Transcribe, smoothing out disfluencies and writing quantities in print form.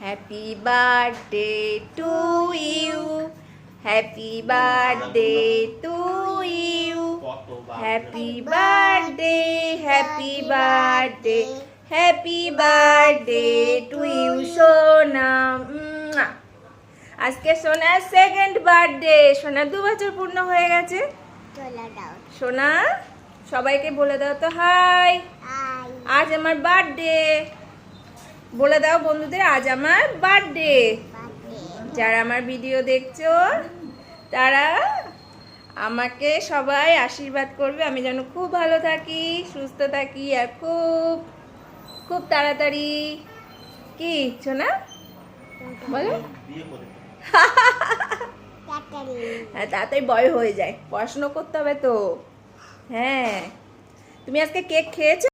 Happy birthday to you, happy birthday to you, happy birthday, happy birthday, happy birthday to you সোনা। আজকে সোনার second birthday. সোনার 2 বছর পূর্ণ হয়ে গেছে। সোনা সবাইকে বলে দাও তো হাই। আজ আমার বার্থডে। বলে দাও বন্ধুদের আজ আমার বার্থডে। যারা আমার ভিডিও দেখছো তারা আমাকে সবাই আশীর্বাদ করবে আমি যেন খুব ভালো থাকি, সুস্থ থাকি, আর খুব খুব তাড়াতাড়ি কি সোনা বলো তাড়াতাড়ি বড় হয়ে যায়। পড়াশোনা করতে হবে তো। হ্যাঁ, তুমি আজকে কেক খেয়েছো?